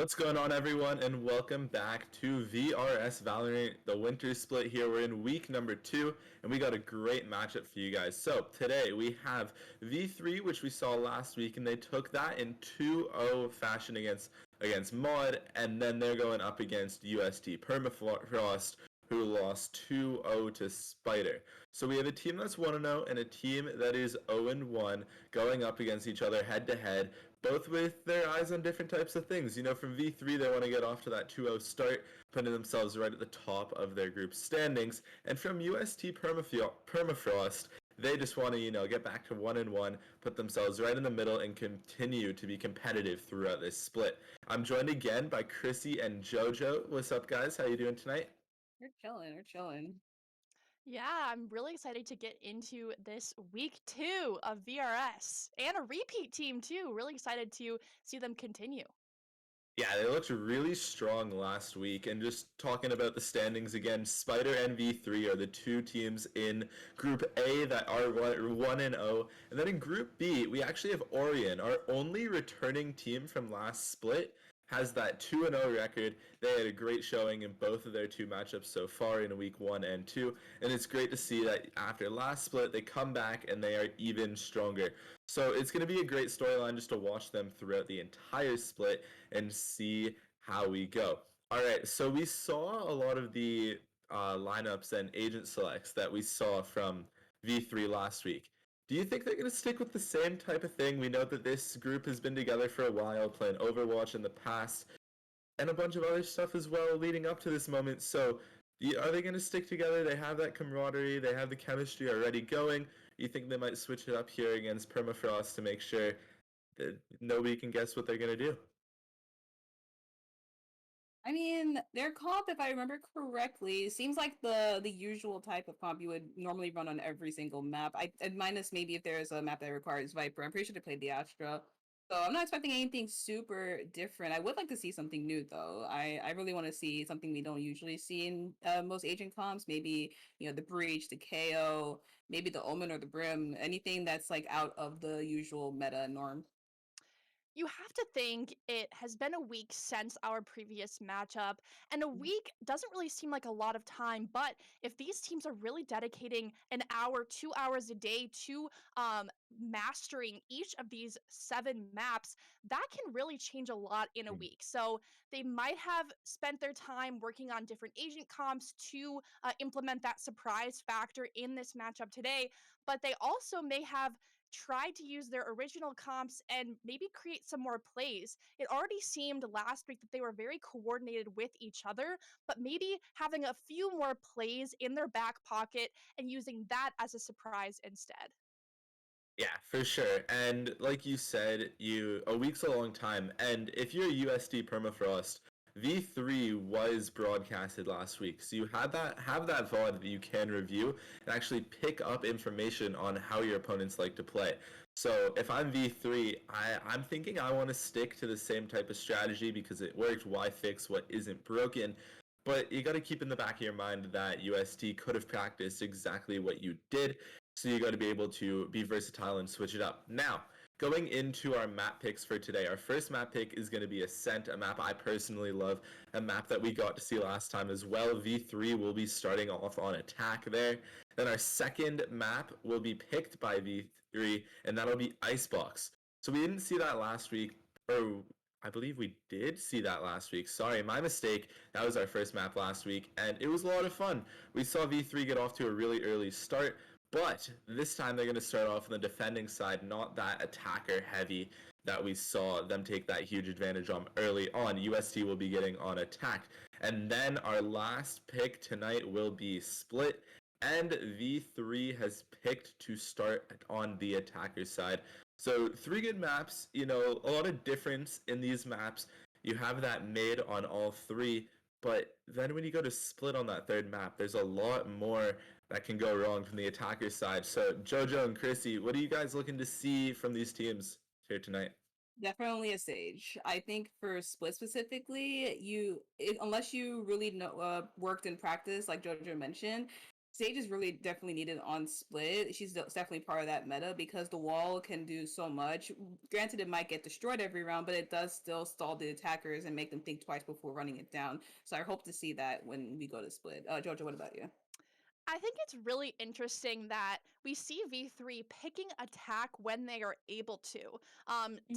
What's going on, everyone, and welcome back to VRS Valorant, the winter split here. We're in week number 2, and we got a great matchup for you guys. So, today we have V3, which we saw last week, and they took that in 2-0 fashion against Mod, and then they're going up against UST Permafrost, who lost 2-0 to Spider. So we have a team that's 1-0 and a team that is 0-1 going up against each other head to head, both with their eyes on different types of things. You know, from V3, they want to get off to that 2-0 start, putting themselves right at the top of their group standings. And from UST Permafrost, they just want to, get back to 1-1, put themselves right in the middle, and continue to be competitive throughout this split. I'm joined again by Chrissy and JoJo. What's up, guys? How you doing tonight? We're chilling. Yeah, I'm really excited to get into this week 2 of VRS and a repeat team too. Really excited to see them continue. Yeah, they looked really strong last week. And just talking about the standings again, Spider and V3 are the two teams in Group A that are 1-0. And then in Group B, we actually have Orion, our only returning team from last split, has that 2-0 record. They had a great showing in both of their two matchups so far in week 1 and 2. And it's great to see that after last split, they come back and they are even stronger. So it's going to be a great storyline just to watch them throughout the entire split and see how we go. All right, so we saw a lot of the lineups and agent selects that we saw from V3 last week. Do you think they're going to stick with the same type of thing? We know that this group has been together for a while, playing Overwatch in the past, and a bunch of other stuff as well leading up to this moment. So, are they going to stick together? They have that camaraderie, they have the chemistry already going. You think they might switch it up here against Permafrost to make sure that nobody can guess what they're going to do? I mean, their comp, if I remember correctly, seems like the usual type of comp you would normally run on every single map. Minus maybe if there's a map that requires Viper. I'm pretty sure they played the Astra. So I'm not expecting anything super different. I would like to see something new though. I really want to see something we don't usually see in most agent comps. Maybe, the Breach, the KO, maybe the Omen or the Brim. Anything that's like out of the usual meta norm. You have to think it has been a week since our previous matchup, and a week doesn't really seem like a lot of time. But if these teams are really dedicating an hour, 2 hours a day to mastering each of these 7 maps, that can really change a lot in a week. So they might have spent their time working on different agent comps to implement that surprise factor in this matchup today, but they also may have tried to use their original comps and maybe create some more plays. It already seemed last week that they were very coordinated with each other, but maybe having a few more plays in their back pocket and using that as a surprise instead. Yeah, for sure. And like you said, a week's a long time. And if you're a USD Permafrost, V3 was broadcasted last week. So you have that VOD that you can review and actually pick up information on how your opponents like to play. So if I'm V3, I'm thinking I want to stick to the same type of strategy because it worked. Why fix what isn't broken? But you got to keep in the back of your mind that UST could have practiced exactly what you did. So you got to be able to be versatile and switch it up. Now, going into our map picks for today, our first map pick is going to be Ascent, a map I personally love, a map that we got to see last time as well. V3 will be starting off on attack there. Then our second map will be picked by V3, and that'll be Icebox. So we didn't see that last week, or I believe we did see that last week. Sorry, my mistake. That was our first map last week, and it was a lot of fun. We saw V3 get off to a really early start, but this time they're going to start off on the defending side, not that attacker heavy that we saw them take that huge advantage on early on. UST will be getting on attack. And then our last pick tonight will be Split, and V3 has picked to start on the attacker side. So 3 good maps, a lot of difference in these maps. You have that mid on all 3, but then when you go to Split on that third map, there's a lot more that can go wrong from the attacker side. So Jojo and Chrissy, what are you guys looking to see from these teams here tonight? Definitely a Sage. I think for Split specifically, unless you really know worked in practice, like Jojo mentioned, Sage is really definitely needed on split. She's definitely part of that meta because the wall can do so much. Granted, it might get destroyed every round, but it does still stall the attackers and make them think twice before running it down. So I hope to see that when we go to split. Jojo, what about you? I think it's really interesting that we see V3 picking attack when they are able to.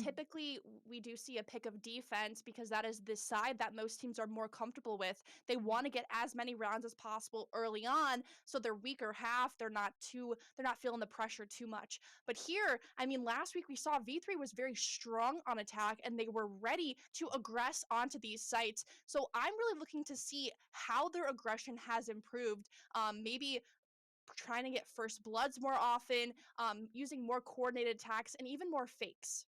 Typically, we do see a pick of defense because that is the side that most teams are more comfortable with. They want to get as many rounds as possible early on, so their weaker half they're not feeling the pressure too much. But here, I mean, last week we saw V3 was very strong on attack and they were ready to aggress onto these sites. So I'm really looking to see how their aggression has improved, maybe trying to get first bloods more often, using more coordinated attacks, and even more fakes.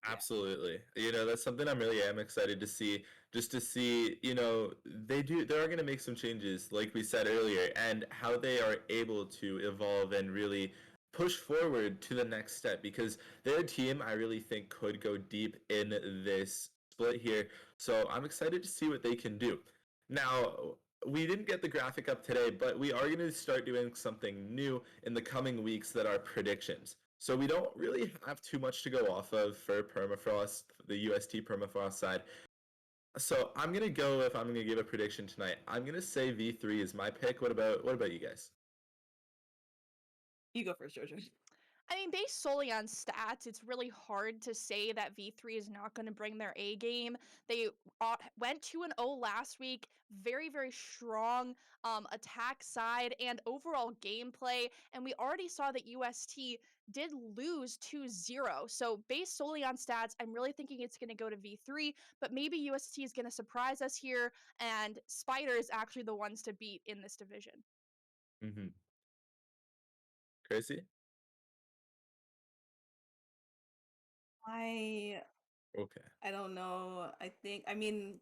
Yeah. Absolutely. That's something I'm really am excited to see. Just to see, they are going to make some changes, like we said earlier, and how they are able to evolve and really push forward to the next step because their team, I really think, could go deep in this split here. So I'm excited to see what they can do. Now, we didn't get the graphic up today, but we are going to start doing something new in the coming weeks that are predictions. So we don't really have too much to go off of for permafrost, the UST permafrost side. So I'm gonna go if I'm gonna give a prediction tonight. I'm gonna say V3 is my pick. What about you guys? You go first, Jojo. I mean, based solely on stats, it's really hard to say that V3 is not going to bring their A game. They went 2-0 last week, very, very strong attack side and overall gameplay. And we already saw that UST did lose 2-0. So, based solely on stats, I'm really thinking it's going to go to V3, but maybe UST is going to surprise us here, and Spider is actually the ones to beat in this division. Mm-hmm. Tracy? I Okay. I don't know. I mean,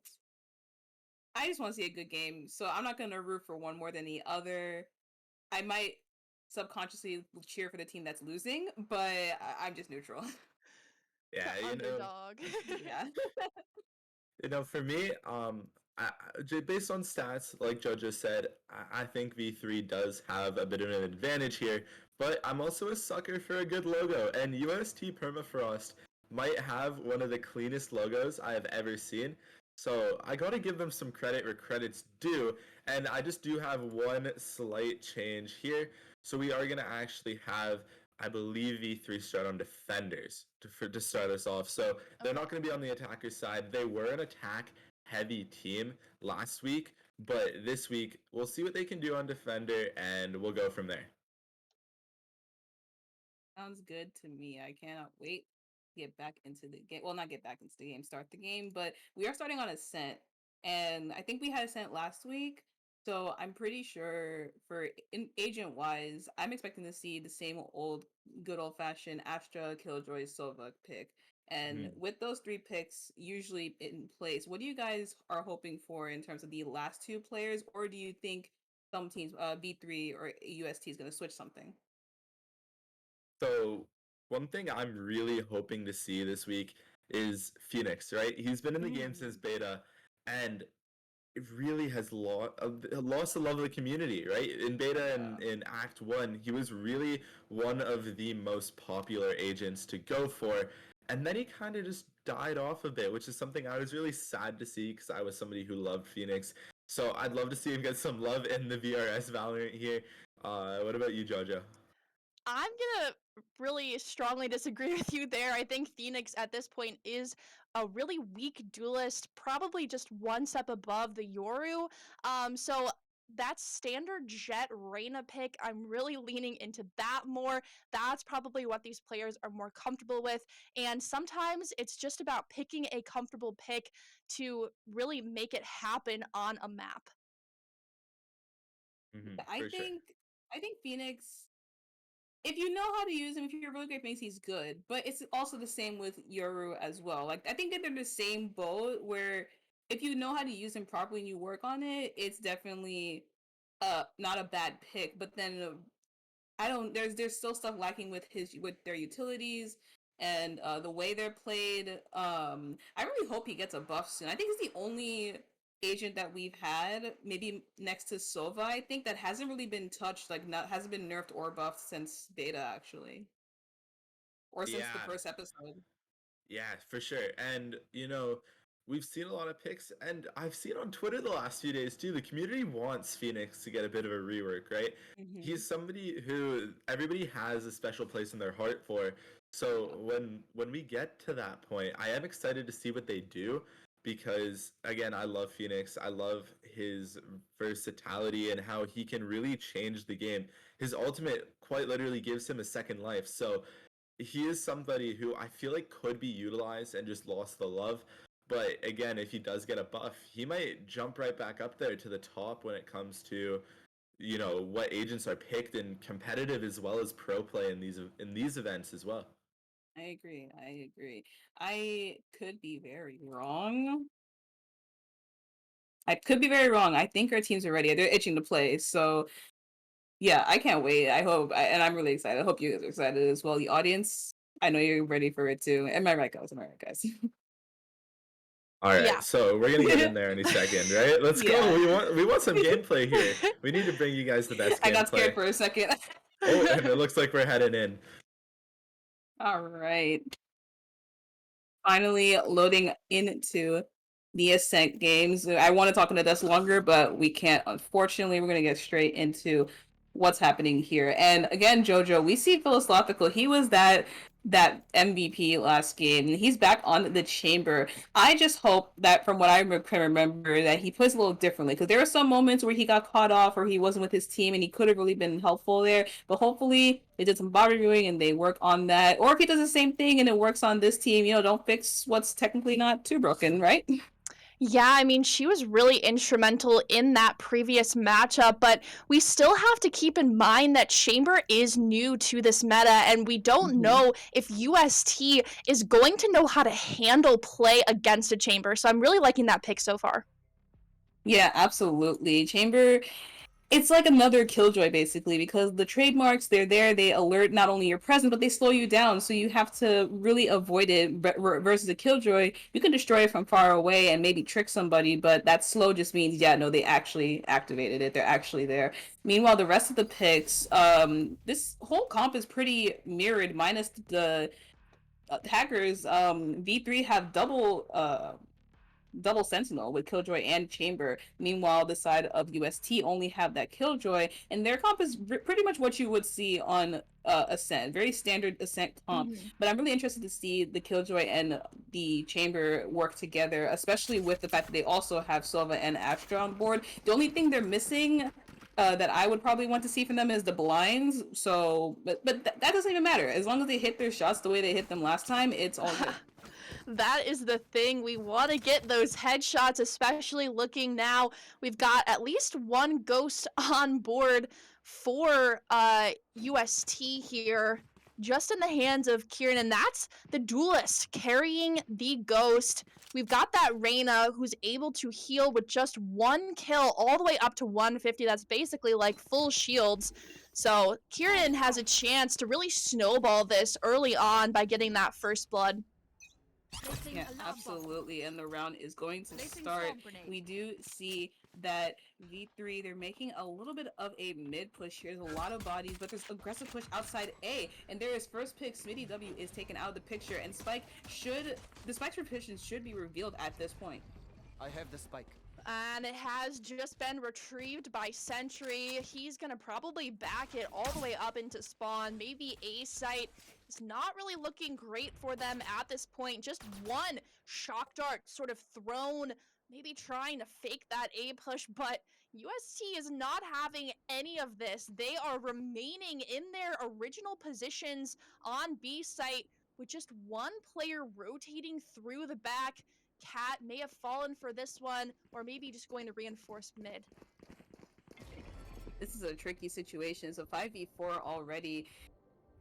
I just want to see a good game, so I'm not gonna root for one more than the other. I might subconsciously cheer for the team that's losing, but I'm just neutral. Yeah, The underdog. Yeah. For me, based on stats, like Joe just said, I think V3 does have a bit of an advantage here. But I'm also a sucker for a good logo, and UST Permafrost might have one of the cleanest logos I have ever seen. So I got to give them some credit where credit's due, and I just do have one slight change here. So we are gonna actually have, I believe, V3 start on defenders to start us off. So they're Okay. not going to be on the attacker side. They were an attack heavy team last week, but this week we'll see what they can do on defender and we'll go from there. Sounds good to me. I cannot wait to get back into the game. Well, not get back into the game, start the game, but we are starting on Ascent. And I think we had Ascent last week. So I'm pretty sure for agent wise, I'm expecting to see the same old good old fashioned Astra, Killjoy, Sova pick. And Mm-hmm. with those three picks usually in place, what do you guys are hoping for in terms of the last two players? Or do you think some teams, B3 or UST, is going to switch something? So one thing I'm really hoping to see this week is Phoenix, right? He's been in the game since Mm. beta, and it really has lost the love of the community, right? In beta and Yeah. in Act 1, he was really one of the most popular agents to go for. And then he kind of just died off a bit, which is something I was really sad to see because I was somebody who loved Phoenix. So I'd love to see him get some love in the VRS Valorant here. What about you, Jojo? I'm gonna really strongly disagree with you there. I think Phoenix at this point is a really weak duelist, probably just one step above the Yoru. So that standard Jet Reyna pick, I'm really leaning into that more. That's probably what these players are more comfortable with. And sometimes it's just about picking a comfortable pick to really make it happen on a map. Mm-hmm, I for sure. think I think Phoenix, if you know how to use him, if you're really great Phoenix, he's good. But it's also the same with Yoru as well. Like I think that they're the same boat where if you know how to use him properly and you work on it, it's definitely not a bad pick. But then I don't there's still stuff lacking with their utilities and the way they're played. I really hope he gets a buff soon. I think he's the only agent that we've had, maybe next to Sova, I think, that hasn't really been touched, like not hasn't been nerfed or buffed since beta actually, or since the Yeah, first episode. yeah, for sure. And we've seen a lot of picks, and I've seen on Twitter the last few days too. The community wants Phoenix to get a bit of a rework, right? Mm-hmm. He's somebody who everybody has a special place in their heart for. So when we get to that point, I am excited to see what they do because again, I love Phoenix. I love his versatility and how he can really change the game. His ultimate quite literally gives him a second life. So he is somebody who I feel like could be utilized and just lost the love. But again, if he does get a buff, he might jump right back up there to the top when it comes to what agents are picked and competitive as well as pro play in these events as well. I agree. I agree. I could be very wrong. I could be very wrong. I think our teams are ready. They're itching to play. So yeah, I can't wait. I hope, and I'm really excited. I hope you guys are excited as well. The audience, I know you're ready for it too. Am I right, guys? Am I right, guys? All right, Yeah. so we're gonna get in there any second, right? Let's go. Yeah. We want some gameplay here. We need to bring you guys the best I got scared gameplay. for a second. Oh, and it looks like we're heading in. All right. Finally loading into the Ascent games. I want to talk into this longer, but we can't. Unfortunately, we're going to get straight into what's happening here. And again, Jojo, we see Philosophical. He was that MVP last game, and he's back on the chamber. I just hope that, from what I can remember, that he plays a little differently, because there were some moments where he got caught off or he wasn't with his team, and he could have really been helpful there. But hopefully, they did some bot reviewing and they work on that. Or if he does the same thing and it works on this team, don't fix what's technically not too broken, right? Yeah, I mean, she was really instrumental in that previous matchup, but we still have to keep in mind that Chamber is new to this meta, and we don't Mhm. know if UST is going to know how to handle play against a Chamber. So I'm really liking that pick so far. Yeah, absolutely. Chamber, it's like another Killjoy basically, because the trademarks, they're there, they alert not only your presence, but they slow you down. So you have to really avoid it. Versus a Killjoy, you can destroy it from far away and maybe trick somebody, but that slow just means, yeah, no, they actually activated it. They're actually there. Meanwhile, the rest of the picks, this whole comp is pretty mirrored, minus the hackers. V3 have double Sentinel with Killjoy and Chamber. Meanwhile, the side of UST only have that Killjoy, and their comp is pretty much what you would see on Ascent, very standard Ascent comp. Mhm. But I'm really interested to see the Killjoy and the Chamber work together, especially with the fact that they also have Sova and Astra on board. The only thing they're missing. That I would probably want to see from them is the blinds. So, but that doesn't even matter. As long as they hit their shots the way they hit them last time, it's all good. That is the thing. We want to get those headshots, especially looking now. We've got at least one ghost on board for UST here, just in the hands of Kieran, and that's the duelist carrying the ghost. We've got that Reyna who's able to heal with just one kill all the way up to 150. That's basically like full shields. So Kieran has a chance to really snowball this early on by getting that first blood. Yeah, absolutely. And the round is going to start. We do see that V3, they're making a little bit of a mid push here. There's a lot of bodies, but there's aggressive push outside A. And there is first pick. Smitty W is taken out of the picture. And the Spike's position should be revealed at this point. I have the spike. And it has just been retrieved by Sentry. He's gonna probably back it all the way up into spawn. Maybe A site is not really looking great for them at this point. Just one shock dart sort of thrown, maybe trying to fake that A push, but UST is not having any of this. They are remaining in their original positions on B site with just one player rotating through the back. Cat may have fallen for this one, or maybe just going to reinforce mid. This is a tricky situation. So 5v4 already.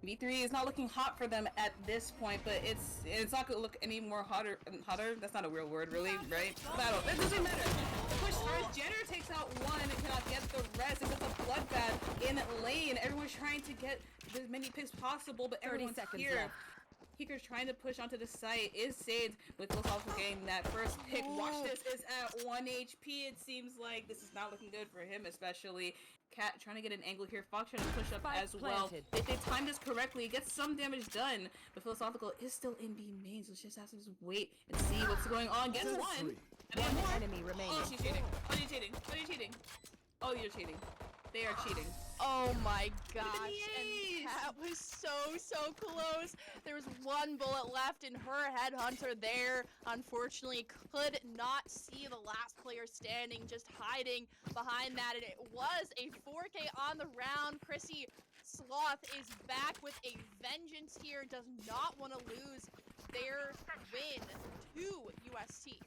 V3 is not looking hot for them at this point, but it's not gonna look any more hotter. That's not a real word, really, right? It doesn't matter. The push starts. Jenner takes out one and cannot get the rest. It's just a bloodbath in lane. Everyone's trying to get as many picks possible, but everyone's here. Left. Heeker's trying to push onto the site, is saved with Phil's also getting that first pick. Watch this, is at 1 HP. It seems like this is not looking good for him, especially. Cat trying to get an angle here. Fox trying to push up as well. If they time this correctly, get some damage done. But Philosophical is still in B main, so just has to just wait and see what's going on. Gets one. One enemy remaining. Oh, she's cheating. Oh, you're cheating. Oh, you're cheating. Oh, you're cheating. They are cheating. Oh my gosh, Yes! and that was so close. There was one bullet left in her headhunter there. Unfortunately, could not see the last player standing, just hiding behind that, and it was a 4K on the round. Chrissy Sloth is back with a vengeance here, does not want to lose their win to UST.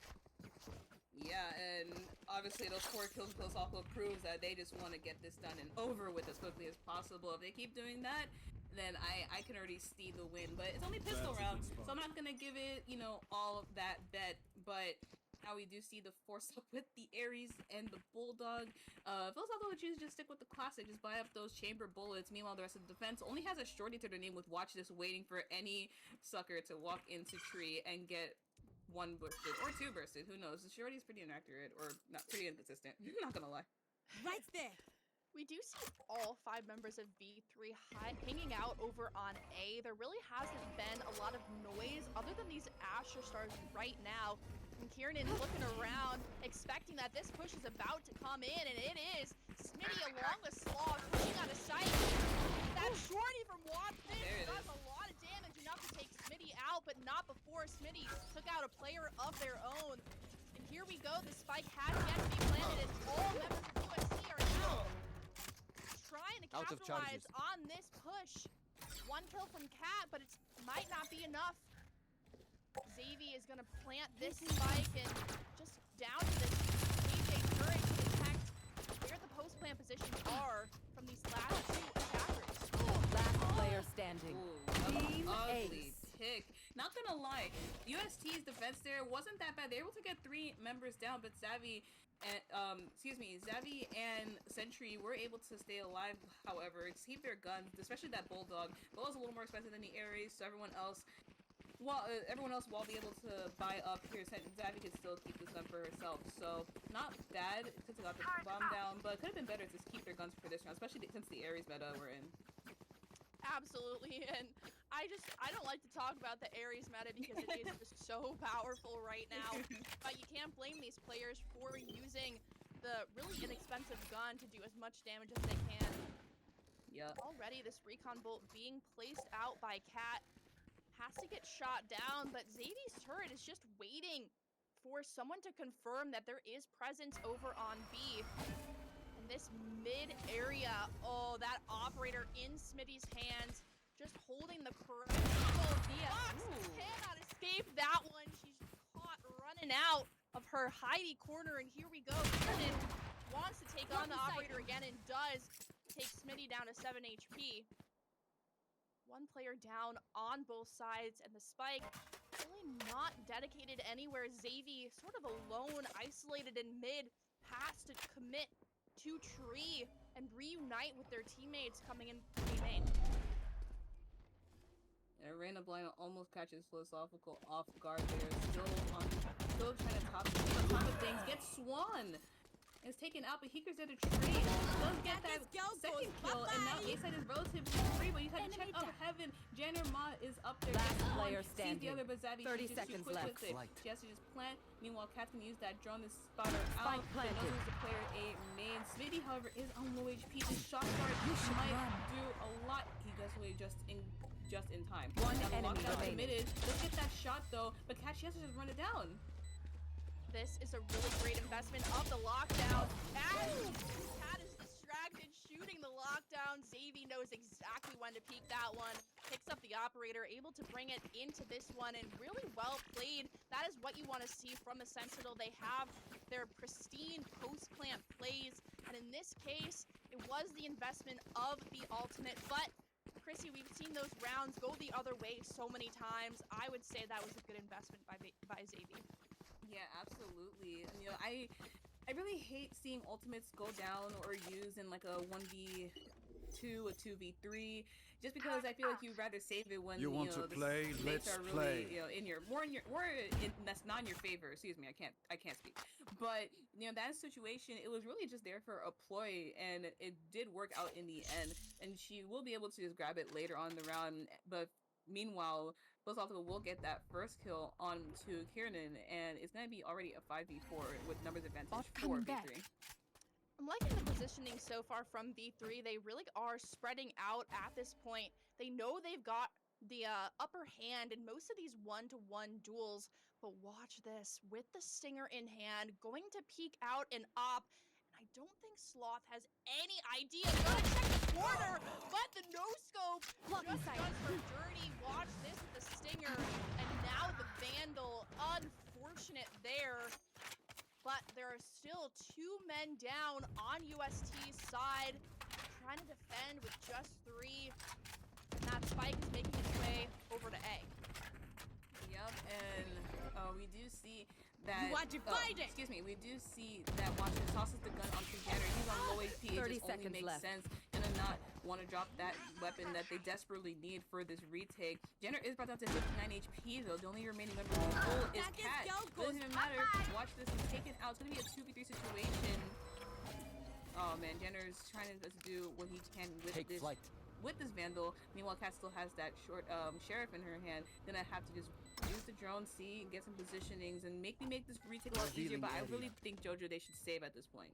Yeah, and obviously those 4 kills also proves that they just want to get this done and over with as quickly as possible. If they keep doing that, then I can already see the win. But it's only pistol round, so I'm not gonna give it, you know, all of that bet. But now we do see the force up with the Ares and the Bulldog. Philosophical would choose just stick with the classic, just buy up those chamber bullets. Meanwhile, the rest of the defense only has a shorty to their name with Watch This, waiting for any sucker to walk into tree and get 1 bursted or 2 bursted. Who knows? The shorty is pretty inaccurate or not pretty inconsistent. Not gonna lie. Right there. We do see all 5 members of B3 hanging out over on A. There really hasn't been a lot of noise other than these Asher stars right now. And Kieran looking around, expecting that this push is about to come in, and it is. Smitty along the Sloth, pushing out of sight. That shorty from Watson does a lot of damage, enough to take Smitty out, but not before Smitty took out a player of their own. And here we go, the spike has yet to be planted, and all members of USC are now trying to capitalize on this push. 1 kill from Cat, but it might not be enough. Xavi is gonna plant this spike and just down to this KJ turret to detect where the post-plant positions are from these last 2 attackers. Last player standing. Team Ugly Ace. pick. Not gonna lie, UST's defense there wasn't that bad. They were able to get 3 members down, but Xavi and Sentry were able to stay alive, however, keep their guns, especially that Bulldog. Bulldog's a little more expensive than the Ares, so everyone else will be able to buy up here. Xavi could still keep this gun for herself, so not bad since they got the bomb down, but could have been better to keep their guns for this round, especially since the Ares meta we're in. Absolutely, and I don't like to talk about the Ares meta because it is just so powerful right now. But you can't blame these players for using the really inexpensive gun to do as much damage as they can. Yeah. Already this recon bolt being placed out by Cat has to get shot down, but Xavi's turret is just waiting for someone to confirm that there is presence over on B. This mid area, oh, that operator in Smitty's hands, just holding the correct Fox cannot escape that one. She's caught running out of her hidey corner, and here we go. Kiernan wants to take on the operator again and does take Smitty down to 7 HP. 1 player down on both sides, and the spike really not dedicated anywhere. Xavi sort of alone, isolated in mid, has to commit to tree and reunite with their teammates coming in main. And Arena Blind almost catches Philosophical off guard there. Still trying to top of things. Gets Swan. Is taken out, but Heeker's at a tree. Does get that second kill, and now A-side is relatively free, but you had to check up heaven. Janner Ma is up there. Last player standing. Sees the other, but Zavi 30 just seconds too quick left. with it. She has to just plant. Meanwhile, Cat can use that drone to spot her out. But planted. knows who's the player A main. Smitty, however, is on low HP. The shot guard might do a lot. He does away just in time. 1 now, enemy remaining. committed. Let's get that shot though, but Cat, she has to just run it down. This is a really great investment of the lockdown. Cat is distracted, shooting the lockdown. Xavi knows exactly when to peek that one. Picks up the operator, able to bring it into this one, and really well played. That is what you want to see from a Sentinel. They have their pristine post-plant plays, and in this case, it was the investment of the ultimate. But Chrissy, we've seen those rounds go the other way so many times. I would say that was a good investment by Xavi. Yeah, absolutely. And, you know, I I really hate seeing ultimates go down or used in like a 1v2, a 2v3, just because I feel like you'd rather save it when You want to the play? mates Let's are really play. in your that's not in your favor. Excuse me, I can't speak. But that situation, it was really just there for a ploy, and it did work out in the end. And she will be able to just grab it later on in the round, but. Meanwhile, Philosophical will get that first kill onto Kieran, and it's going to be already a 5v4 with numbers advantage for V3. I'm liking the positioning so far from V3. They really are spreading out at this point. They know they've got the upper hand in most of these one-to-one duels, but watch this. With the Stinger in hand, going to peek out and op, and I don't think Sloth has any idea. Gotta check the corner, but the no-scope just does her dirty. Watch this with the Stinger, and now the Vandal. Unfortunate there. But there are still 2 men down on UST's side, trying to defend with just 3. And that spike is making its way over to A. Yep, and we do see that. You are divided! Excuse me, we do see that Watcher tosses the gun onto Jenner. He's on low HP. 30 It just only seconds makes left. sense. And to not want to drop that weapon that they desperately need for this retake. Jenner is brought down to 59 HP though. The only remaining member of the pool is Cat. Doesn't even matter. Watch this. He's taken out. It's gonna be a 2v3 situation. Oh man, Jenner's trying to just do what he can with Take this. flight. With this Vandal. Meanwhile, Kat still has that short Sheriff in her hand. Then I have to just use the drone, see, and get some positionings, and make this retake a lot easier. But I really think JoJo they should save at this point.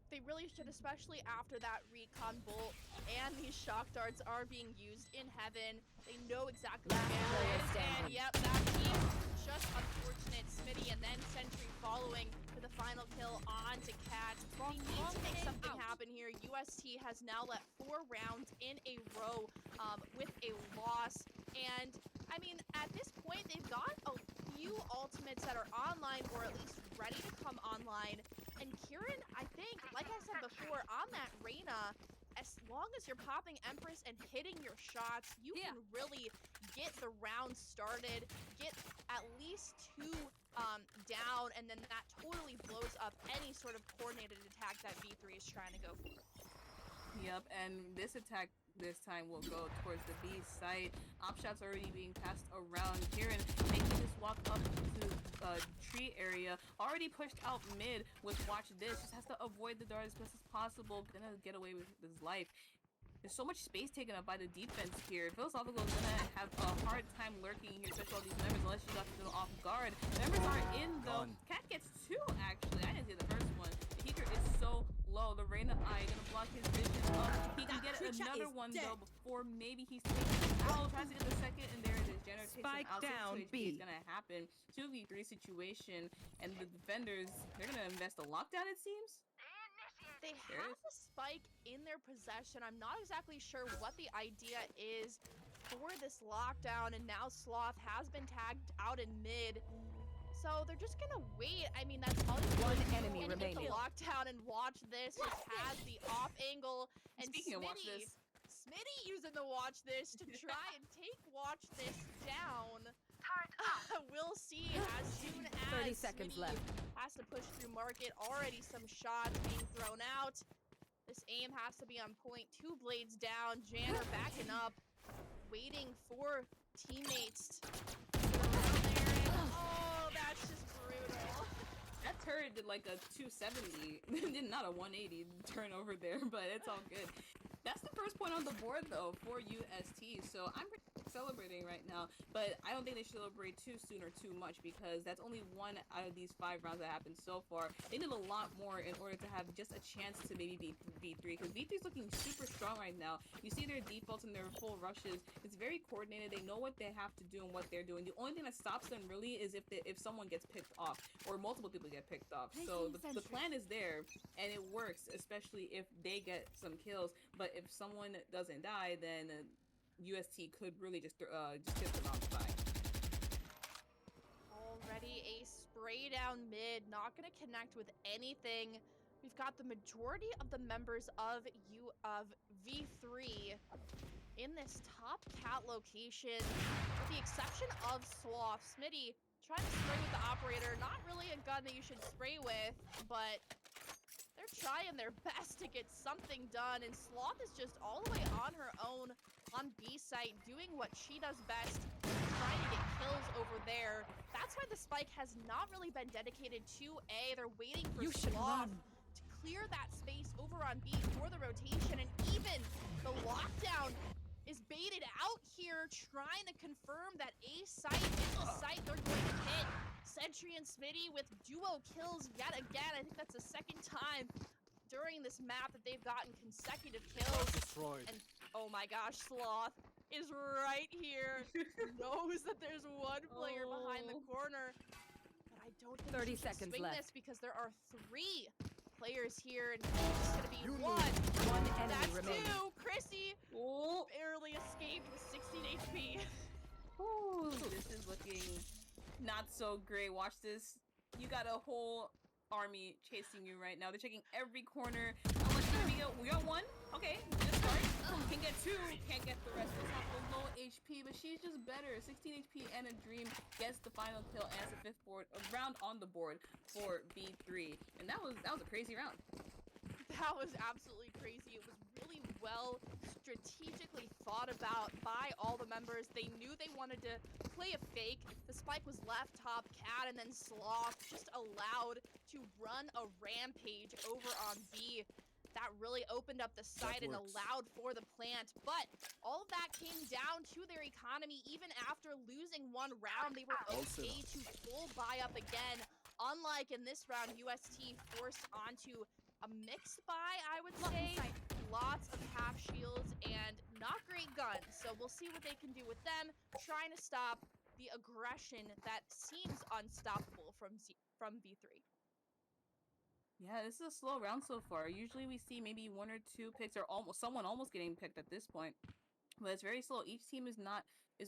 They really should, especially after that recon bolt and these shock darts are being used in heaven. They know exactly what it is. And yep, that team just unfortunate. Smitty and then Sentry following for the final kill on to Cat. We need to make something happen here. UST has now let 4 rounds in a row with a loss. And I mean, at this point, they've got a few ultimates that are online or at least ready to come online. And Kieran, I think, like I said before, on that Reyna, as long as you're popping Empress and hitting your shots, you can really get the round started, get at least 2 down, and then that totally blows up any sort of coordinated attack that V3 is trying to go for. Yep, and this attack this time will go towards the B site. Op shots already being passed around. Kieran making this walk up to tree area. Already pushed out mid with watch this. Just has to avoid the dart as best as possible. Gonna get away with his life. There's so much space taken up by the defense here. Philosophical is gonna have a hard time lurking here, especially all these members, unless she got them off guard. Members are in though. Cat gets 2 actually. I didn't see the first one. The heater is so low. The Reyna eye gonna block his vision up. He can get another one though before maybe he's taken out. Tries to get the second, and there it is. Jenner takes him out. Down, 2 HP is gonna happen. 2v3 situation, and the defenders, they're gonna invest a lockdown, it seems. They have a spike in their possession. I'm not exactly sure what the idea is for this lockdown, and now Sloth has been tagged out in mid. So they're just gonna wait. I mean, that's all you can do. 1 enemy and remaining. Get the lockdown and watch this. Just has the off angle. And Speaking of watch this, Smitty using the watch this to try and take watch this down. We'll see as soon as 30 seconds Smitty left. has to push through market. Already some shots being thrown out. This aim has to be on point. 2 blades down. Janner backing up, waiting for teammates to get around there. And, oh, that's just brutal. that turret did like a 270. Did not a 180 turnover there, but it's all good. That's the first point on the board though for UST, so I'm celebrating right now, but I don't think they should celebrate too soon or too much because that's only 1 out of these 5 rounds that happened so far. They did a lot more in order to have just a chance to maybe beat V3 because V3 is looking super strong right now. You see their defaults and their full rushes. It's very coordinated. They know what they have to do and what they're doing. The only thing that stops them really is if someone gets picked off or multiple people get picked off. So the plan is there and it works, especially if they get some kills. But if someone doesn't die, then UST could really just get them outside. Already a spray down mid, not gonna connect with anything. We've got the majority of the members of V3 in this top cat location, with the exception of Sloth. Smitty trying to spray with the operator, not really a gun that you should spray with, but trying their best to get something done, and Sloth is just all the way on her own on B site, doing what she does best, trying to get kills over there. That's why the spike has not really been dedicated to A. They're waiting for Sloth to clear that space over on B for the rotation, and even the lockdown is baited out here, trying to confirm that A site is the site they're going to hit. Sentry and Smitty with duo kills yet again. I think that's the second time during this map that they've gotten consecutive kills. Destroyed. And oh my gosh, Sloth is right here. Knows that there's one player behind the corner. But I don't think 30 she can seconds swing left. this because there are 3 players here, and it's gonna be You one. One enemy That's remaining. 2. Chrissy Oh, barely escaped with 16 HP. ooh, this is looking not so great. Watch this. You got a whole army chasing you right now. They're checking every corner. How much did we get? We got 1. Okay, good start. Can get 2. Can't get the rest. It's not low HP, but she's just better. 16 HP and a dream gets the final kill and it's the 5th round on the board for B3. And that was a crazy round. That was absolutely crazy. It was really well strategically thought about by all the members. They knew they wanted to play a fake. The spike was left top, Cat, and then Sloth just allowed to run a rampage over on B. That really opened up the site and works. allowed for the plant. But all of that came down to their economy. Even after losing 1 round, they were All set okay up. to full buy up again. Unlike in this round, UST forced onto a mixed buy, I would say. Lots of half shields and not great guns. So we'll see what they can do with them, trying to stop the aggression that seems unstoppable from V3. Yeah, this is a slow round so far. Usually we see maybe 1 or 2 picks or someone almost getting picked at this point. But it's very slow. Each team is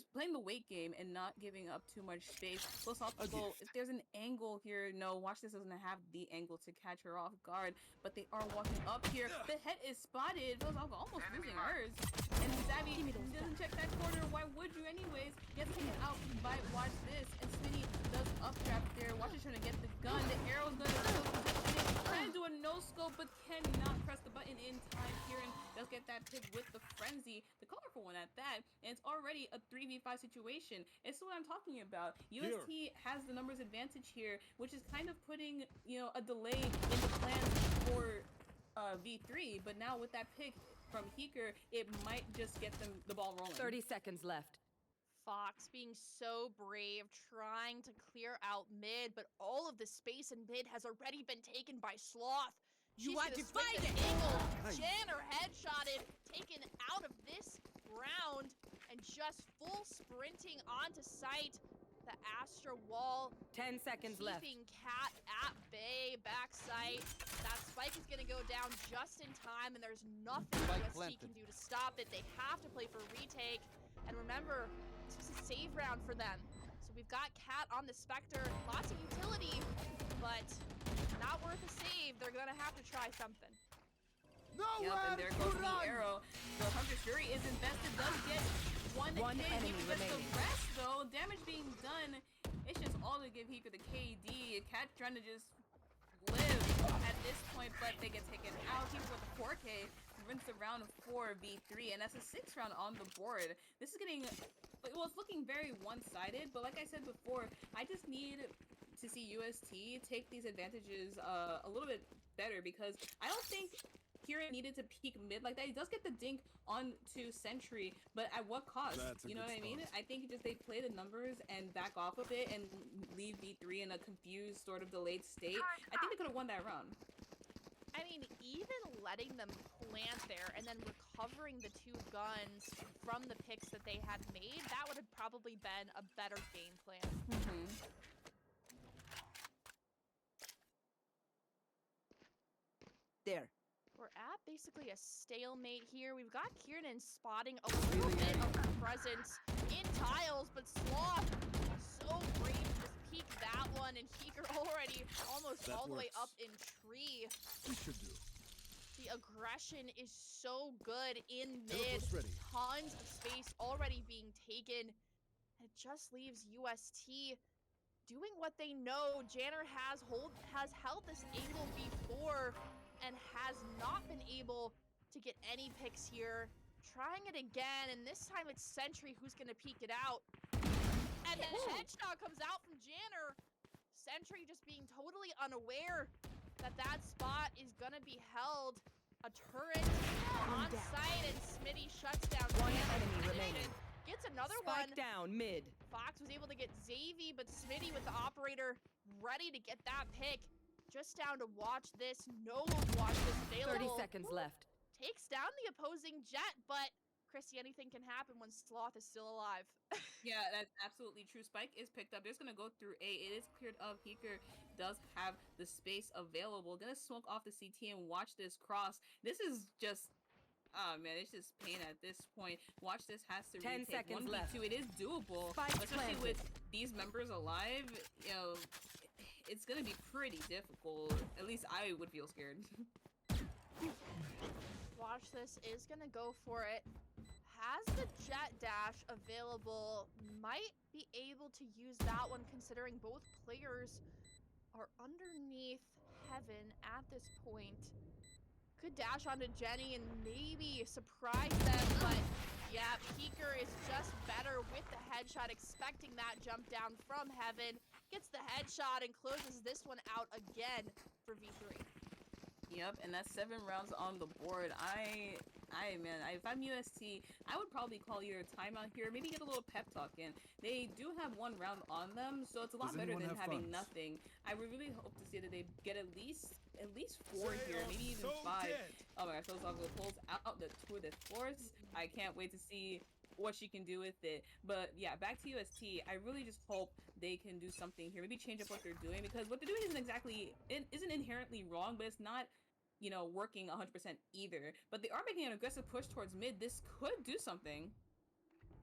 playing the weight game and not giving up too much space. Plus also, if there's an angle here, no, Watch This doesn't have the angle to catch her off guard. But they are walking up here. The head is spotted. Feels like almost losing hers. And Savvy doesn't check that corner. Why would you anyways? Gets taken out by Watch This. And Smitty does uptrap there. Watch This trying to get the gun. The arrow's going to trying to do a no-scope, but cannot press the button in time. Kieran does get that pick with the frenzy, the colorful one at that, and it's already a 3v5 situation. It's what I'm talking about. UST has the numbers advantage here, which is kind of putting, a delay in the plans for V3, but now with that pick from Heeker, it might just get them the ball rolling. 30 seconds left. Fox being so brave, trying to clear out mid, but all of the space in mid has already been taken by Sloth. You She's want gonna to swing fight the it? angle. Nice. Janner headshotted, taken out of this round, and just full sprinting onto site. The Astra wall 10 seconds left. keeping Cat at bay, backside. That spike is gonna go down just in time, and there's nothing Spike UST planted. can do to stop it. They have to play for retake. And remember, this is a save round for them. So we've got Cat on the Spectre, lots of utility, but not worth a save. They're gonna have to try something. Yep, and there goes the arrow. The Hunter Fury is invested, does get one hit. enemy Heeker gets remaining. the rest though. Damage being done. It's just all to give Heeker the KD. Cat trying to just live at this point, but they get taken out. Heeker with the 4K wins the round for V3, and that's a 6th round on the board. This is getting, well, it's looking very one-sided, but like I said before, I just need to see UST take these advantages a little bit better, because I don't think Kieran needed to peek mid like that. He does get the dink onto Sentry, but at what cost? That's a You know good what I mean? start. I think just they play the numbers and back off a bit and leave V3 in a confused, sort of delayed state. I think they could have won that round. I mean, even letting them plant there and then recovering the 2 guns from the picks that they had made, that would have probably been a better game plan. There. We're at basically a stalemate here. We've got Kieran spotting a little bit of presence in tiles, but Sloth so brave to just peek that one, and Heeker already almost That all the way works. up in tree. We should do. The aggression is so good in mid. Teleport's ready. Tons of space already being taken. It just leaves UST doing what they know. Janner has held this angle before. and has not been able to get any picks here. Trying it again, and this time it's Sentry who's gonna peek it out. And then headshot comes out from Janner. Sentry just being totally unaware that that spot is gonna be held. A turret on site, and Smitty shuts down One Janner. enemy remaining. Gets another Spike one. down mid. Fox was able to get Xavi, but Smitty with the operator ready to get that pick. Just down to watch this. No watch this 30 available. seconds left. Takes down the opposing Jet, but Chrissy, anything can happen when Sloth is still alive. Yeah, that's absolutely true. Spike is picked up. They're just gonna go through A. It is cleared up. Heeker does have the space available. Gonna smoke off the CT and watch this cross. This is just, oh man, it's just pain at this point. Watch this has to 10 retake. seconds 1v2. left. It is doable, Spike especially planted. with these members alive. You know, it's gonna be pretty difficult. At least I would feel scared. Watch this is gonna go for it. Has the jet dash available. Might be able to use that one considering both players are underneath heaven at this point. Could dash onto Jenny and maybe surprise them, but yeah, Peeker is just better with the headshot, expecting that jump down from heaven. Gets the headshot and closes this one out again for V3. Yep, and that's 7 rounds on the board. Man, if I'm UST, I would probably call your timeout here. Maybe get a little pep talk in. They do have 1 round on them, so it's a lot better than having nothing. I would really hope to see that they get at least 4 here, maybe even 5. Oh my gosh, Philosophical pulls out the Tour de Force. I can't wait to see what she can do with it. But yeah, back to UST. I really just hope they can do something here. Maybe change up what they're doing, because what they're doing isn't inherently wrong, but it's not, you know, working 100% either. But they are making an aggressive push towards mid. This could do something.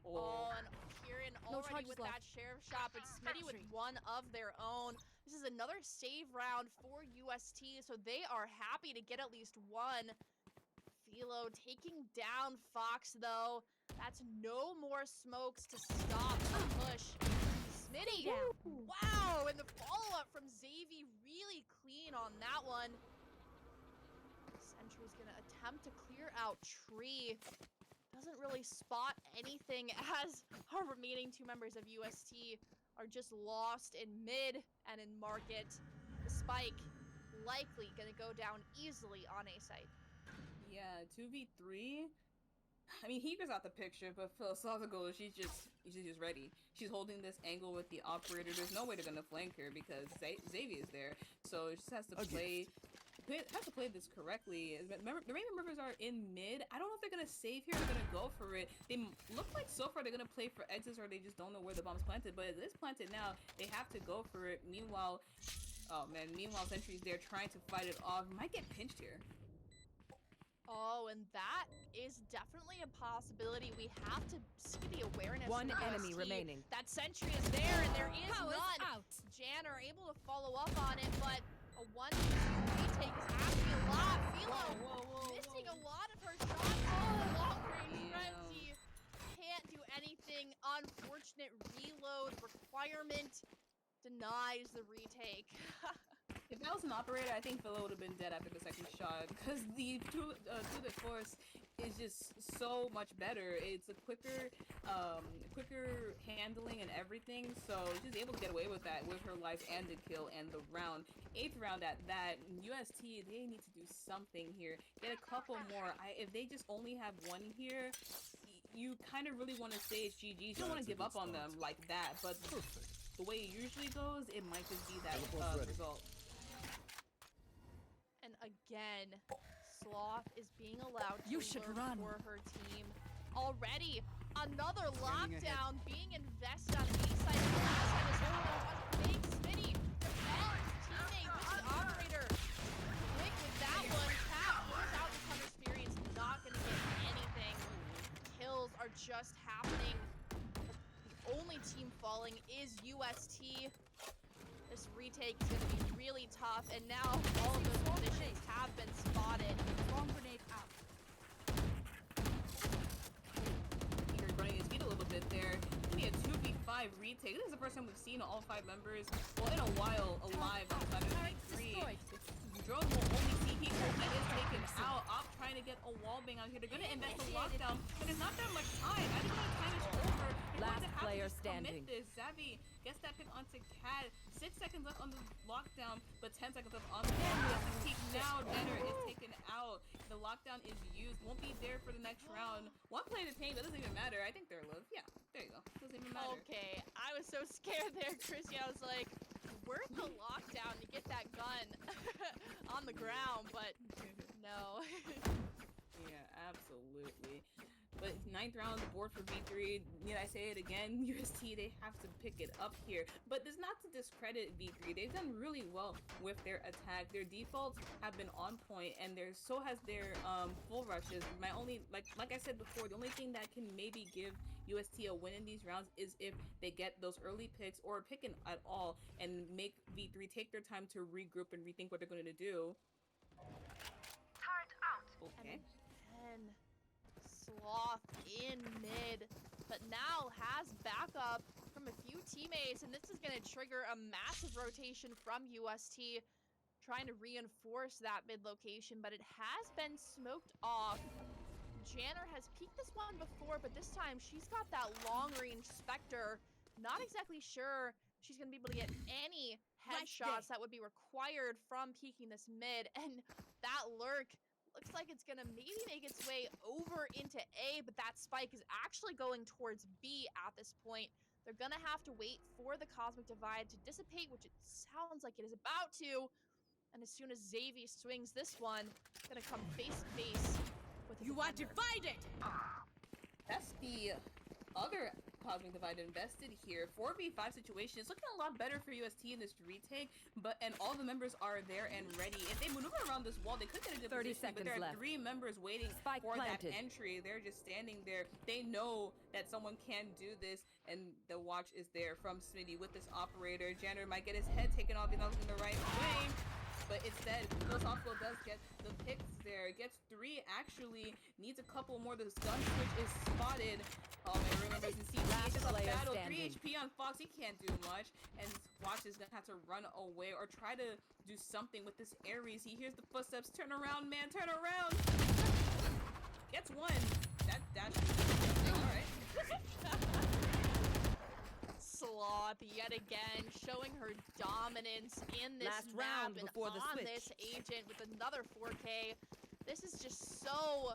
Oh, and Kieran No already charges with left. that sheriff shot, but Smitty with one of their own. This is another save round for UST, so they are happy to get at least 1. Philo taking down Fox, though. That's no more smokes to stop the push. Smitty, wow, and the follow-up from Xavi really clean on that one. Sentry's gonna attempt to clear out tree. Doesn't really spot anything as our remaining 2 members of UST are just lost in mid and in market. The spike likely gonna go down easily on A site. Yeah, 2v3. I mean, Heber's out the picture, but Philosophical, she's just ready. She's holding this angle with the operator. There's no way they're gonna flank her because Xavier is there. So she just has to play this correctly. The remaining members are in mid. I don't know if they're gonna save here or they're gonna go for it. They look like so far they're gonna play for exits, or they just don't know where the bomb's planted. But it is planted now. They have to go for it. Meanwhile, oh man, Sentry's there trying to fight it off. Might get pinched here. Oh, and that is definitely a possibility. We have to see the awareness. 1 from enemy UST. remaining. That sentry is there, and there is Powers none. out. Jan are able to follow up on it, but a 1-2 retake is asking a lot. Philo missing a lot of her shots. Oh, long-range frenzy. Can't do anything. Unfortunate reload requirement denies the retake. If I was an operator, I think Philo would have been dead after the second shot, because the Tour de Force is just so much better. It's a quicker handling and everything, so she's able to get away with that with her life and the kill and the round. 8th round at that. UST, they need to do something here. Get a couple more. If they just only have 1 here, you kind of really want to say it's GG. You don't want to give up on them like that, but the way it usually goes, it might just be that result. And again, Sloth is being allowed to You should lurk run. for her team. Already, another lockdown being invested on the east side of the last side as well. Big Smitty defends teammate with the operator. Quick with that one. Cap without the Hunter Experience, not going to get anything. Kills are just happening. The only team falling is UST. This retake is going to be really tough, and now all of those positions have been spotted. Bomb grenade out. Peter's running his feet a little bit there. It's gonna be a 2v5 retake. This is the first time we've seen all 5 members, well, in a while, alive on the side of V3. Drone will only see Heater. He trying to get a wall bang out here. They're gonna invest the lockdown, but there's not that much time. I think the time is over. They're going Last to have player to just standing. commit this. Zavi gets that pick onto Cat. 6 seconds left on the lockdown, but 10 seconds left on the peak. Now Jenner is taken out. The lockdown is used. Won't be there for the next round. One play to pain, but it doesn't even matter. I think they're live. Yeah, there you go. Doesn't even matter. Okay, I was so scared there, Chrissy. I was like, worth the lockdown to get that gun on the ground, but no. Yeah, absolutely. But 9th round, the board for V3. Need I say it again? UST, they have to pick it up here. But this not to discredit V3. They've done really well with their attack. Their defaults have been on point, and so has their full rushes. My only, like I said before, the only thing that can maybe give UST a win in these rounds is if they get those early picks or pick it at all and make V3 take their time to regroup and rethink what they're going to do. Okay. And Sloth in mid, but now has backup from a few teammates, and this is going to trigger a massive rotation from UST, trying to reinforce that mid location, but it has been smoked off. Janner has peeked this one before, but this time she's got that long-range Spectre. Not exactly sure she's going to be able to get any headshots that would be required from peeking this mid, and that lurk looks like it's gonna maybe make its way over into A, but that spike is actually going towards B at this point. They're gonna have to wait for the Cosmic Divide to dissipate, which it sounds like it is about to. And as soon as Xavi swings this one, it's gonna come face to face with the defender. divided! That's the other Cosmic Divide invested here. 4v5 situation is looking a lot better for UST in this retake, and all the members are there and ready. If they maneuver around this wall, they could get a good 30 position, but seconds there are left. 3 members waiting Spike for planted. that entry. They're just standing there. They know that someone can do this, and the watch is there from Smitty with this operator. Janner might get his head taken off, he's not looking the right way. But instead, Philosophical does get the picks there. Gets 3, actually. Needs a couple more. The gun switch is spotted. Oh, man, remember, you see, it's just a player battle. standing. 3 HP on Fox. He can't do much. And Watch is going to have to run away or try to do something with this Ares. He hears the footsteps. Turn around, man. Turn around. Gets 1. That dash. All right. Sloth yet again showing her dominance in this Last map round and before the on switch. this agent with another 4K. This is just so,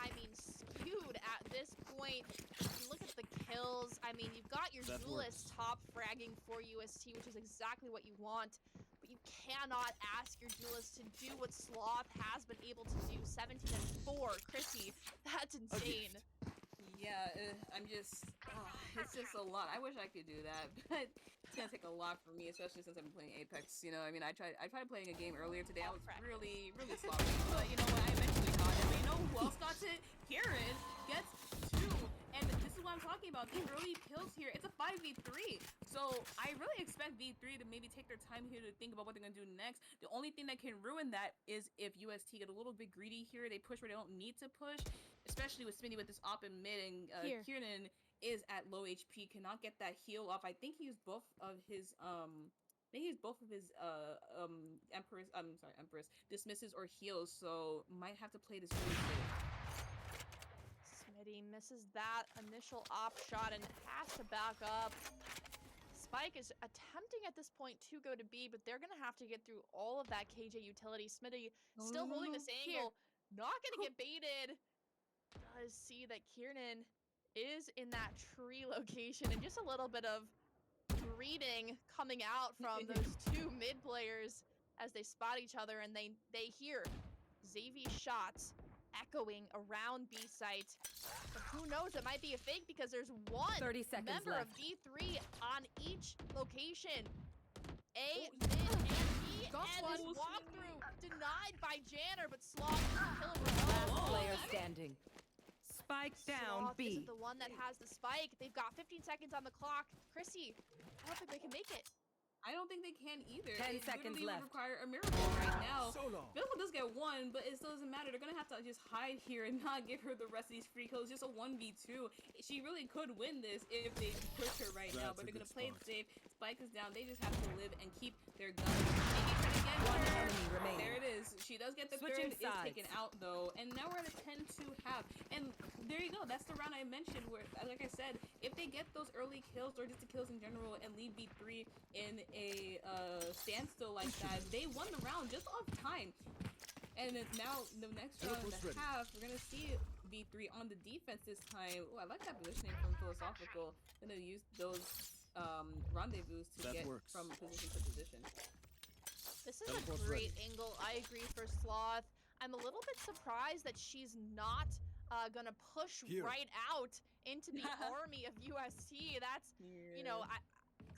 I mean, skewed at this point. You look at the kills. I mean, you've got your duelist top fragging for UST, which is exactly what you want. But you cannot ask your duelist to do what Sloth has been able to do. 17 and 4. Chrissy, that's insane. Yeah, I'm just, it's just a lot. I wish I could do that, but it's gonna take a lot for me, especially since I've been playing Apex. You know, I mean, I tried playing a game earlier today. I was really sloppy, but you know what? I eventually got it. But you know who else got it? Kieran gets 2, and this is what I'm talking about. The early kills here. It's a 5v3, so I really expect V3 to maybe take their time here to think about what they're gonna do next. The only thing that can ruin that is if UST get a little bit greedy here. They push where they don't need to push. Especially with Smitty with this op in mid, and Kiernan is at low HP, cannot get that heal off. I think he used both of his Empress dismisses or heals, so might have to play this really safe. Smitty misses that initial op shot and has to back up. Spike is attempting at this point to go to B, but they're gonna have to get through all of that KJ utility. Smitty still holding this angle, not gonna get baited. Does see that Kiernan is in that tree location, and just a little bit of greeting coming out from those 2 mid players as they spot each other, and they hear Xavi's shots echoing around B site. But who knows, it might be a fake because there's 30 one seconds member left. of B3 on each location. A, mid, and B, and this walkthrough denied by Janner, but Sloth kill him. Last player standing. Spike down Sloth B. isn't the one that has the spike. They've got 15 seconds on the clock. Chrissy, I don't think they can make it. I don't think they can either. 10 it seconds literally left. would require a miracle right now. Miracle does get 1, but it still doesn't matter. They're gonna have to just hide here and not give her the rest of these free kills. Just a 1v2. She really could win this if they push her right now, but they're gonna play it safe. Spike is down. They just have to live and keep their guns. Maybe try to get One her. enemy remaining. There it is. does get the Switching third, is taken sides. out though, and now we're at a 10-2 half. And there you go, that's the round I mentioned where, like I said, if they get those early kills or just the kills in general and leave V3 in a standstill like that, they won the round just off time. And then now the next round and a half, we're gonna see V3 on the defense this time. Oh, I like that positioning from Philosophical. Gonna use those rendezvous to get from position to position. This is a great angle. I agree for Sloth. I'm a little bit surprised that she's not gonna push right out into the army of UST. That's, you know,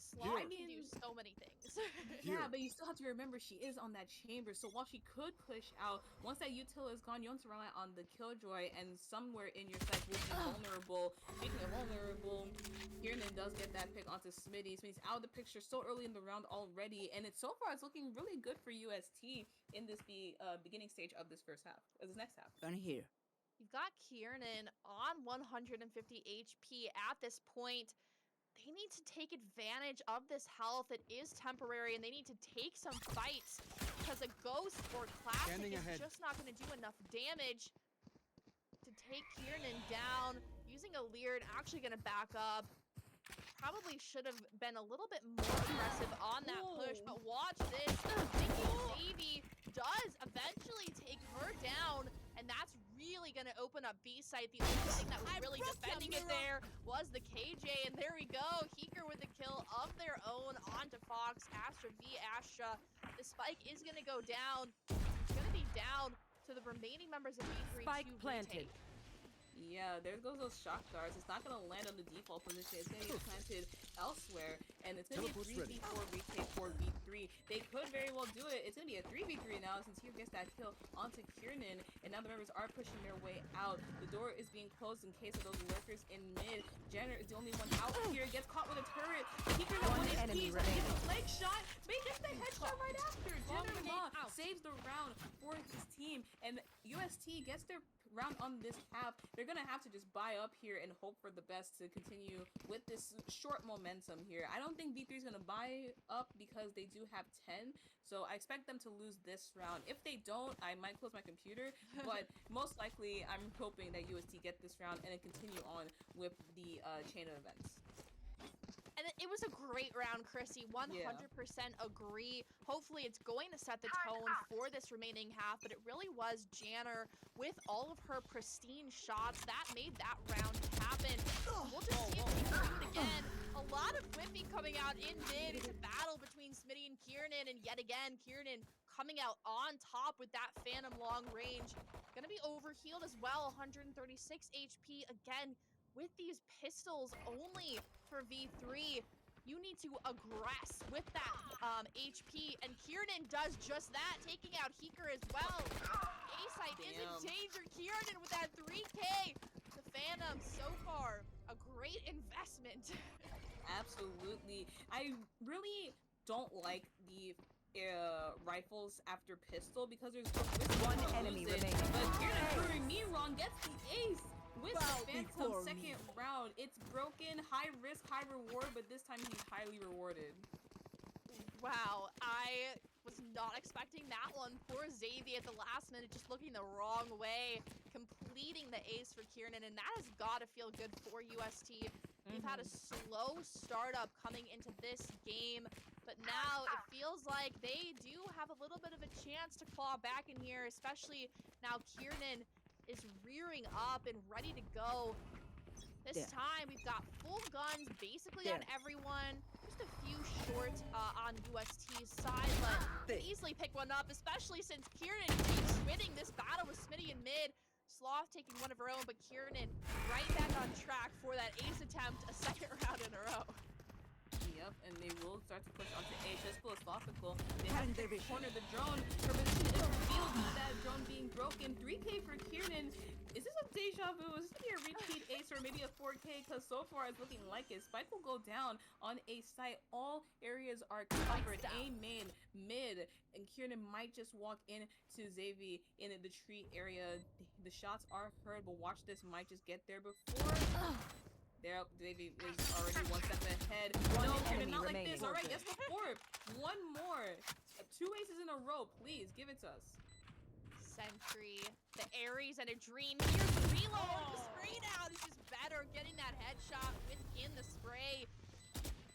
Sloth can do so many things. Yeah, but you still have to remember she is on that chamber, so while she could push out, once that util is gone, you want to rely on the Killjoy, and somewhere in your sight will be vulnerable. Speaking of vulnerable, Kiernan does get that pick onto Smitty. Smitty's out of the picture so early in the round already, and so far it's looking really good for UST in this beginning stage of this first half, this next half. Gun here. You've got Kiernan on 150 HP at this point. They need to take advantage of this health. It is temporary, and they need to take some fights because a Ghost or Classic is just not going to do enough damage to take Kiernan down. Using a Leard, actually going to back up. Probably should have been a little bit more aggressive on that push, but watch this. Davey does eventually take her down, and that's really going to open up B-site. The only thing that was really defending it there was the KJ, and there we go. Heeker with the kill of their own onto Fox. Astra v Astra. The spike is going to go down. It's going to be down to the remaining members of B3 Spike to planted. retake. Yeah, there goes those shock darts. It's not going to land on the default position. It's going to get planted elsewhere, and it's going to be a 3v4 retake for V3. They could very well do it. It's going to be a 3v3 now since Hugh gets that kill onto Kiernan, and now the members are pushing their way out. The door is being closed in case of those lurkers in mid. Jenner is the only one out here. Gets caught with a turret. Heeker got one enemy HP. remaining. Gets a leg shot, but he gets the headshot right after. Jenner saves the round for his team, and UST gets their round on this half. They're gonna have to just buy up here and hope for the best to continue with this short momentum here. I don't think V3 is gonna buy up because they do have 10, so I expect them to lose this round. If they don't, I might close my computer, but most likely I'm hoping that UST get this round and then continue on with the chain of events. And it was a great round, Chrissy. 100% agree. Hopefully it's going to set the tone for this remaining half, but it really was Janner with all of her pristine shots that made that round happen. We'll just see if we can do it again. A lot of whipping coming out in mid. It's a battle between Smitty and Kiernan, and yet again, Kiernan coming out on top with that Phantom long range. Gonna be overhealed as well, 136 HP. Again, with these pistols only for V3, you need to aggress with that HP, and Kiernan does just that, taking out Heeker as well. A-site is in danger. Kiernan with that 3K. The Phantom, so far, a great investment. Absolutely. I really don't like the rifles after pistol because there's One enemy remaining. But Kiernan proving me wrong, gets the ace with the Phantom second round. It's broken, high risk, high reward, but this time he's highly rewarded. Wow, I was not expecting that one. Poor Xavier at the last minute, just looking the wrong way, completing the ace for Kiernan, and that has got to feel good for UST. We've had a slow startup coming into this game, but now it feels like they do have a little bit of a chance to claw back in here, especially now Kiernan is rearing up and ready to go. This time we've got full guns basically on everyone. Just a few short on UST's side, but can easily pick one up, especially since Kiernan keeps winning this battle with Smitty in mid. Sloth taking one of her own, but Kiernan right back on track for that ace attempt, a second round in a row. Yep, and they will start to push onto A. Just philosophical. They have to corner the drone. Her position is revealed due to that drone being broken. 3K for Kiernan. Is this a deja vu? Is this gonna be a repeat ace or maybe a 4K? Because so far it's looking like it. Spike will go down on A site. All areas are covered. A main, mid, and Kiernan might just walk in to Xavier in the tree area. The shots are heard, but watch this. Might just get there before. There, Davey is already one step ahead. No, Kiernan, not like this. All right, yes, before. One more. 2 aces in a row. Please, give it to us. Sentry. The Ares and a Dream. Here's the reload. The spray down is just better. Getting that headshot within the spray.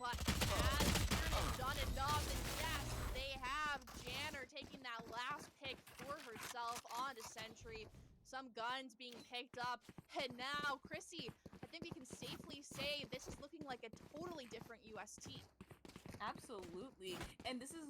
But has Kieran done enough? And yes, they have. Janner taking that last pick for herself onto Sentry. Some guns being picked up. And now, Chrissy, I think we can safely say this is looking like a totally different UST. Absolutely. And this is,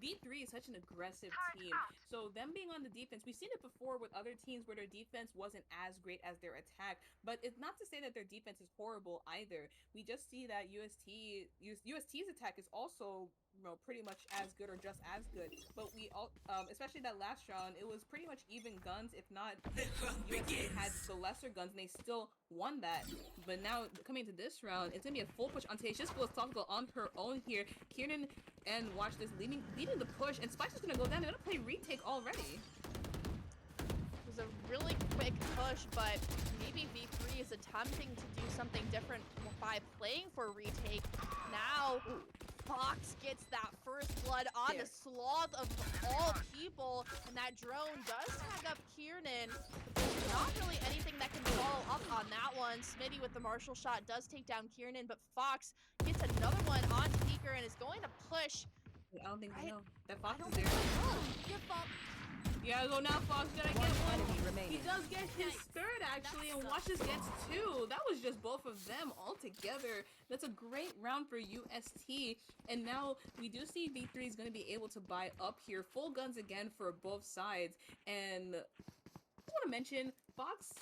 V3 is such an aggressive team. So them being on the defense, we've seen it before with other teams where their defense wasn't as great as their attack. But it's not to say that their defense is horrible either. We just see that UST's attack is also pretty much as good or just as good. But we all, especially that last round, it was pretty much even guns. If not, UST had the lesser guns, and they still won that. But now coming to this round, it's gonna be a full push on Tay. She's philosophical on her own here. Kieran and watch this leading the push, and Spice is gonna go down. They're gonna play retake already. It was a really quick push, but maybe V3 is attempting to do something different by playing for retake. Now, Fox gets that first blood on the Sloth of all people, and that drone does tag up Kieran. But there's not really anything that can follow up on that one. Smitty with the Marshall shot does take down Kieran, but Fox gets another one on Speaker and is going to push. I don't think they know that Fox I is don't there. think so. Give up. You gotta go now, Fox. You gotta get one. enemy He remaining. does get his third, actually, and Watches gets two. That was just both of them all together. That's a great round for UST. And now we do see V3 is going to be able to buy up here. Full guns again for both sides. And I just want to mention, Fox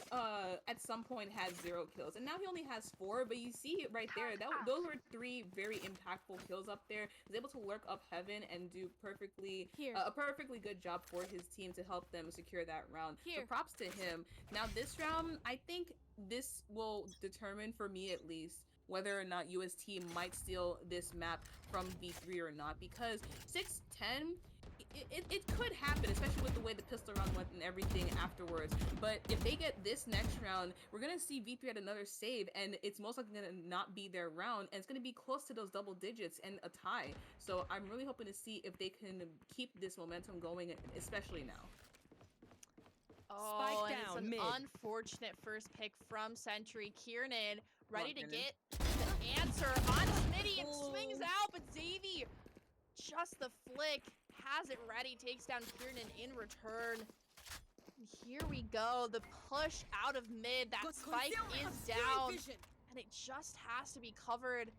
at some point had 0 kills, and now he only has 4. But you see it right there. Those were 3 very impactful kills up there. He was able to lurk up heaven and do a perfectly good job for his team to help them secure that round. So props to him. Now this round, I think this will determine, for me at least, whether or not UST might steal this map from V3 or not, because 6-10. It could happen, especially with the way the pistol round went and everything afterwards. But if they get this next round, we're going to see V3 at another save, and it's most likely going to not be their round, and it's going to be close to those double digits and a tie. So I'm really hoping to see if they can keep this momentum going, especially now. Oh, Spike and down, it's an mid. unfortunate first pick from Sentry. Kieran ready to Kieran. get the answer on Smitty and swings out, but Xavi, just the flick, has it ready, takes down Kieran in return. And here we go, the push out of mid. That spike is down, and it just has to be covered.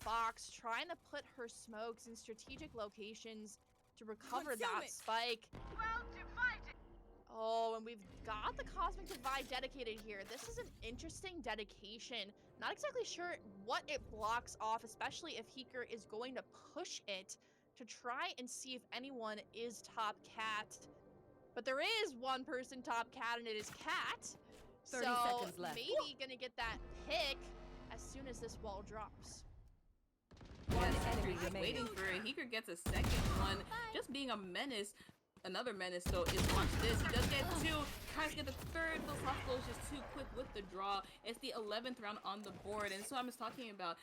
Fox trying to put her smokes in strategic locations to recover that spike. Oh, and we've got the Cosmic Divide dedicated here. This is an interesting dedication. Not exactly sure what it blocks off, especially if Heeker is going to push it to try and see if anyone is top cat. But there is one person top cat, and it is Cat. 30 so seconds left. maybe gonna get that pick as soon as this wall drops. One enemy He's remaining. waiting for it. Heeker gets a second one. Just being a menace. Another menace, though, is watch this. He does get 2. Tries to get the third. Philosophical is just too quick with the draw. It's the 11th round on the board. And so I'm just talking about,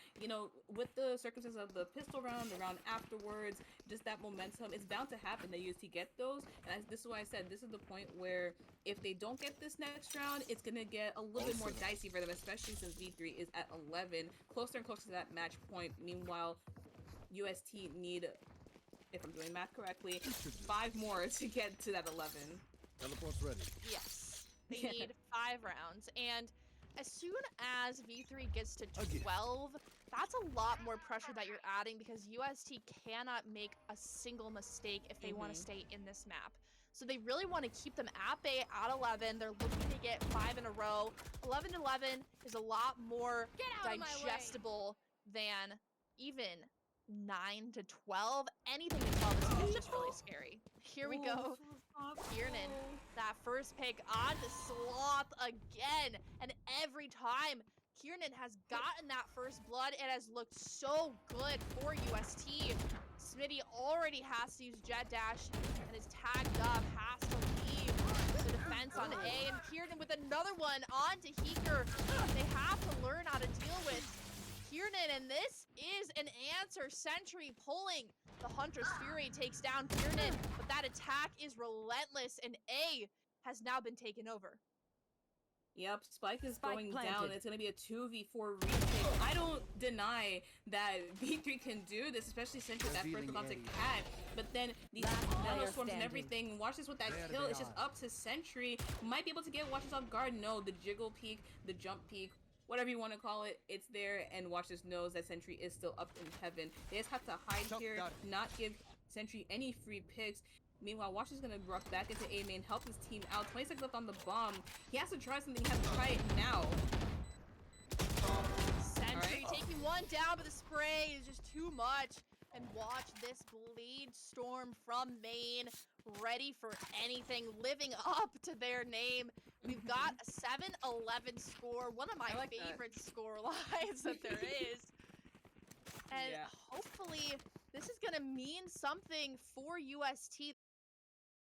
with the circumstances of the pistol round, the round afterwards, just that momentum, it's bound to happen that UST get those. And this is why I said this is the point where if they don't get this next round, it's going to get a little bit more dicey for them, especially since V3 is at 11. Closer and closer to that match point. Meanwhile, UST need, if I'm doing math correctly, 5 more to get to that 11. Teleport's ready. Yes, they need 5 rounds. And as soon as V3 gets to 12, that's a lot more pressure that you're adding, because UST cannot make a single mistake if they want to stay in this map. So they really want to keep them at bay at 11. They're looking to get 5 in a row. 11-11 is a lot more digestible than even 9-12. Anything to 12 is just really scary. Here we go. Kieran, that first pick on the Sloth again. And every time Kieran has gotten that first blood, it has looked so good for UST. Smitty already has to use Jet Dash and is tagged up, has to leave the defense on A. And Kieran with another one on to Heeker. They have to learn how to deal with Kieran, and this is an answer. Sentry pulling. The Hunter's Fury takes down Kiernan, but that attack is relentless, and A has now been taken over. Yep, Spike is Spike going planted. down. It's going to be a 2v4 retake. I don't deny that V3 can do this, especially since with that first Revealing round to area. Cat. But then these Last player nanostorms and standing. everything. Watch this with that There kill. they It's just are. up to Sentry. Might be able to get Watches off guard. No, the jiggle peek, the jump peek, whatever you want to call it, it's there. And Watches knows that Sentry is still up in heaven. They just have to hide Shut here, down. not give Sentry any free picks. Meanwhile, Watch is gonna rush back into A main, help his team out. 20 seconds left on the bomb. He has to try something. He has to try it now. Sentry Alright. taking one down, but the spray is just too much. And watch this bleed storm from main, ready for anything, living up to their name. We've got a 7-11 score, one of my I like that. favorite score lines that there is. And Yeah. hopefully this is gonna mean something for UST.